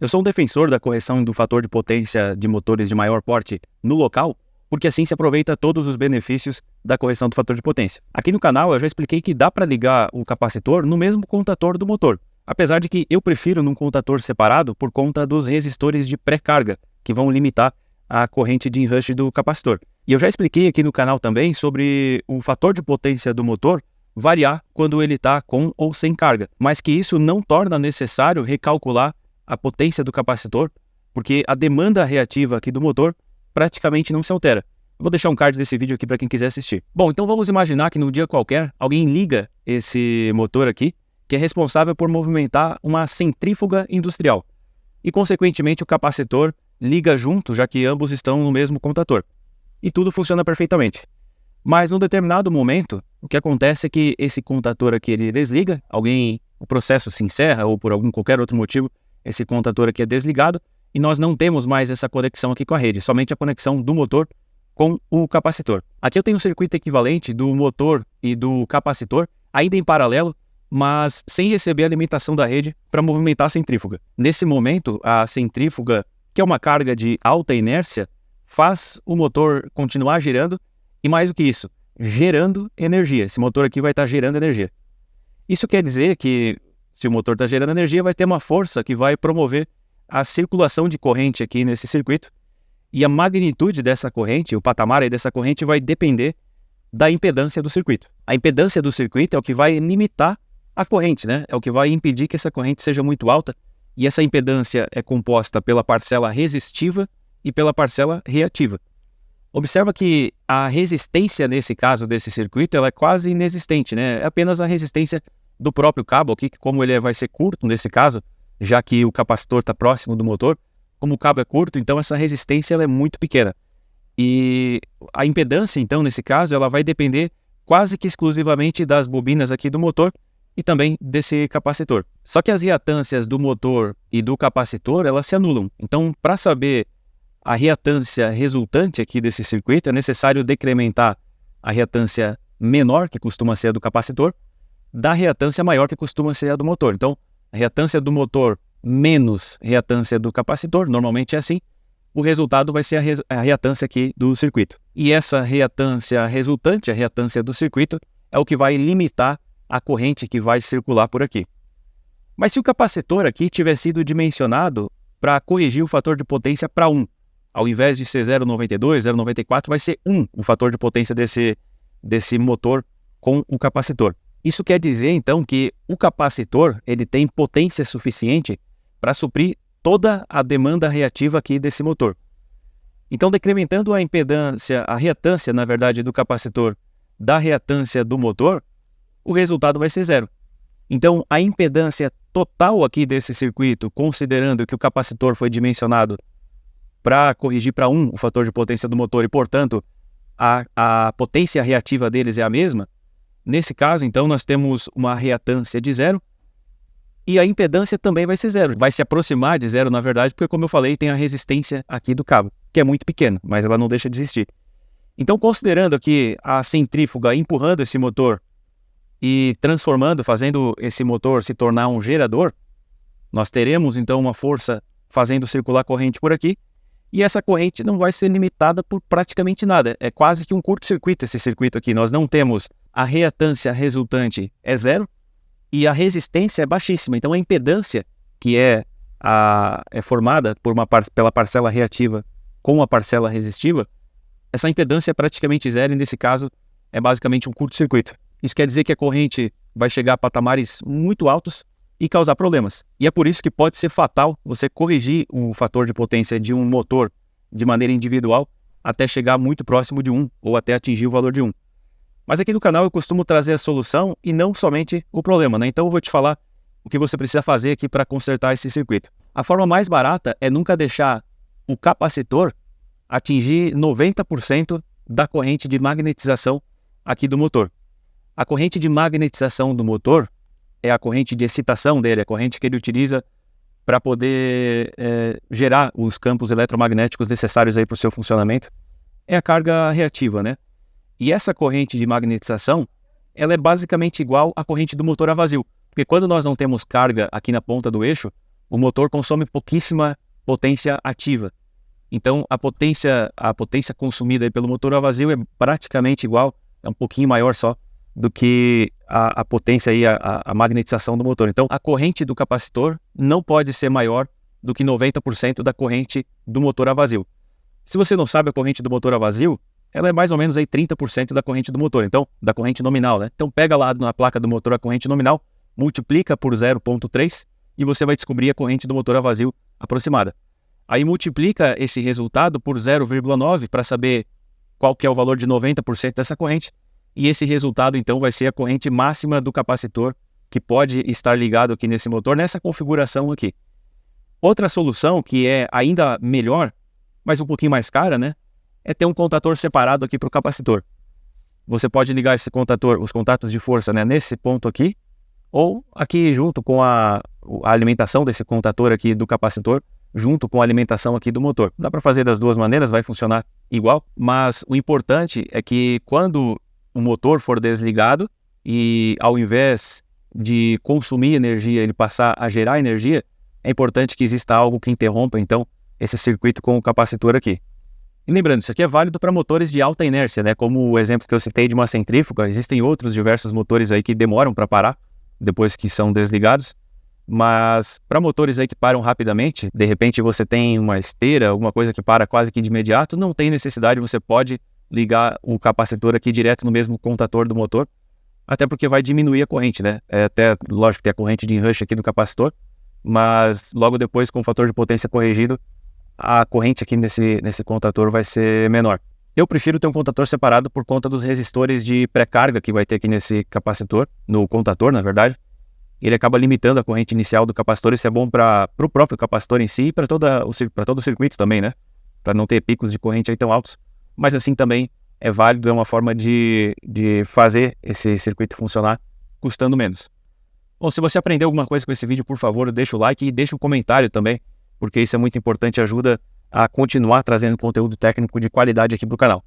Eu sou um defensor da correção do fator de potência de motores de maior porte no local, porque assim se aproveita todos os benefícios da correção do fator de potência. Aqui no canal eu já expliquei que dá para ligar o capacitor no mesmo contator do motor, apesar de que eu prefiro num contator separado por conta dos resistores de pré-carga, que vão limitar a corrente de enrush do capacitor. E eu já expliquei aqui no canal também sobre o fator de potência do motor variar quando ele está com ou sem carga, mas que isso não torna necessário recalcular a potência do capacitor, porque a demanda reativa aqui do motor praticamente não se altera. Eu vou deixar um card desse vídeo aqui para quem quiser assistir. Bom, então vamos imaginar que num dia qualquer, alguém liga esse motor aqui, que é responsável por movimentar uma centrífuga industrial. E, consequentemente, o capacitor liga junto, já que ambos estão no mesmo contator. E tudo funciona perfeitamente. Mas, num determinado momento, o que acontece é que esse contator aqui ele desliga, o processo se encerra ou por qualquer outro motivo, esse contator aqui é desligado e nós não temos mais essa conexão aqui com a rede, somente a conexão do motor com o capacitor. Aqui eu tenho um circuito equivalente do motor e do capacitor, ainda em paralelo, mas sem receber a limitação da rede para movimentar a centrífuga. Nesse momento, a centrífuga, que é uma carga de alta inércia, faz o motor continuar girando e, mais do que isso, gerando energia. Esse motor aqui vai estar gerando energia. Isso quer dizer que, se o motor está gerando energia, vai ter uma força que vai promover a circulação de corrente aqui nesse circuito, e a magnitude dessa corrente, o patamar aí dessa corrente, vai depender da impedância do circuito. A impedância do circuito é o que vai limitar a corrente, né? É o que vai impedir que essa corrente seja muito alta, e essa impedância é composta pela parcela resistiva e pela parcela reativa. Observa que a resistência, nesse caso desse circuito, ela é quase inexistente, né? É apenas a resistência do próprio cabo aqui, que como ele vai ser curto nesse caso, já que o capacitor está próximo do motor, como o cabo é curto, então essa resistência ela é muito pequena. E a impedância, então, nesse caso, ela vai depender quase que exclusivamente das bobinas aqui do motor e também desse capacitor. Só que as reatâncias do motor e do capacitor, elas se anulam. Então, para saber a reatância resultante aqui desse circuito, é necessário decrementar a reatância menor, que costuma ser a do capacitor, da reatância maior, que costuma ser a do motor. Então, a reatância do motor menos reatância do capacitor, normalmente é assim, o resultado vai ser a reatância aqui do circuito. E essa reatância resultante, a reatância do circuito, é o que vai limitar a corrente que vai circular por aqui. Mas se o capacitor aqui tiver sido dimensionado para corrigir o fator de potência para 1, ao invés de ser 0,92, 0,94, vai ser 1 o fator de potência desse motor com o capacitor. Isso quer dizer, então, que o capacitor ele tem potência suficiente para suprir toda a demanda reativa aqui desse motor. Então, decrementando a impedância, a reatância, na verdade, do capacitor da reatância do motor, o resultado vai ser zero. Então, a impedância total aqui desse circuito, considerando que o capacitor foi dimensionado para corrigir para 1 o fator de potência do motor e, portanto, a potência reativa deles é a mesma, nesse caso, então, nós temos uma reatância de zero e a impedância também vai ser zero. Vai se aproximar de zero, na verdade, porque, como eu falei, tem a resistência aqui do cabo, que é muito pequena, mas ela não deixa de existir. Então, considerando aqui a centrífuga empurrando esse motor e transformando, fazendo esse motor se tornar um gerador, nós teremos, então, uma força fazendo circular corrente por aqui, e essa corrente não vai ser limitada por praticamente nada. É quase que um curto-circuito esse circuito aqui. Nós não temos a reatância resultante é zero e a resistência é baixíssima. Então a impedância, que é formada pela parcela reativa com a parcela resistiva, essa impedância é praticamente zero e nesse caso é basicamente um curto-circuito. Isso quer dizer que a corrente vai chegar a patamares muito altos e causar problemas. E é por isso que pode ser fatal você corrigir o fator de potência de um motor de maneira individual até chegar muito próximo de 1 ou até atingir o valor de 1. Mas aqui no canal eu costumo trazer a solução e não somente o problema, né? Então eu vou te falar o que você precisa fazer aqui para consertar esse circuito. A forma mais barata é nunca deixar o capacitor atingir 90% da corrente de magnetização aqui do motor. A corrente de magnetização do motor é a corrente de excitação dele, a corrente que ele utiliza para poder gerar os campos eletromagnéticos necessários aí para o seu funcionamento. É a carga reativa, né? E essa corrente de magnetização, ela é basicamente igual à corrente do motor a vazio. Porque quando nós não temos carga aqui na ponta do eixo, o motor consome pouquíssima potência ativa. Então, a potência consumida aí pelo motor a vazio é praticamente igual, é um pouquinho maior só, do que a potência aí, a magnetização do motor. Então, a corrente do capacitor não pode ser maior do que 90% da corrente do motor a vazio. Se você não sabe a corrente do motor a vazio, ela é mais ou menos aí 30% da corrente do motor, então, da corrente nominal, né? Então, pega lá na placa do motor a corrente nominal, multiplica por 0,3 e você vai descobrir a corrente do motor a vazio aproximada. Aí multiplica esse resultado por 0,9 para saber qual que é o valor de 90% dessa corrente, e esse resultado então vai ser a corrente máxima do capacitor que pode estar ligado aqui nesse motor, nessa configuração aqui. Outra solução que é ainda melhor, mas um pouquinho mais cara, né, é ter um contator separado aqui para o capacitor. Você pode ligar esse contator, os contatos de força, né, nesse ponto aqui, ou aqui junto com a alimentação desse contator aqui do capacitor, junto com a alimentação aqui do motor. Dá para fazer das duas maneiras, vai funcionar igual, mas o importante é que quando o motor for desligado e ao invés de consumir energia, ele passar a gerar energia, é importante que exista algo que interrompa, então, esse circuito com o capacitor aqui. E lembrando, isso aqui é válido para motores de alta inércia, né? Como o exemplo que eu citei de uma centrífuga, existem outros diversos motores aí que demoram para parar, depois que são desligados, mas para motores aí que param rapidamente, de repente você tem uma esteira, alguma coisa que para quase que de imediato, não tem necessidade, você pode ligar o capacitor aqui direto no mesmo contator do motor, até porque vai diminuir a corrente, né? É até, lógico, tem a corrente de enrush aqui do capacitor, mas logo depois, com o fator de potência corrigido, a corrente aqui nesse contator vai ser menor. Eu prefiro ter um contator separado por conta dos resistores de pré-carga que vai ter aqui nesse capacitor, no contator, na verdade. Ele acaba limitando a corrente inicial do capacitor, isso é bom para o próprio capacitor em si e para todo o circuito também, né? Para não ter picos de corrente aí tão altos. Mas assim também é válido, é uma forma de fazer esse circuito funcionar custando menos. Bom, se você aprendeu alguma coisa com esse vídeo, por favor, deixa o like e deixa um comentário também, porque isso é muito importante e ajuda a continuar trazendo conteúdo técnico de qualidade aqui para o canal.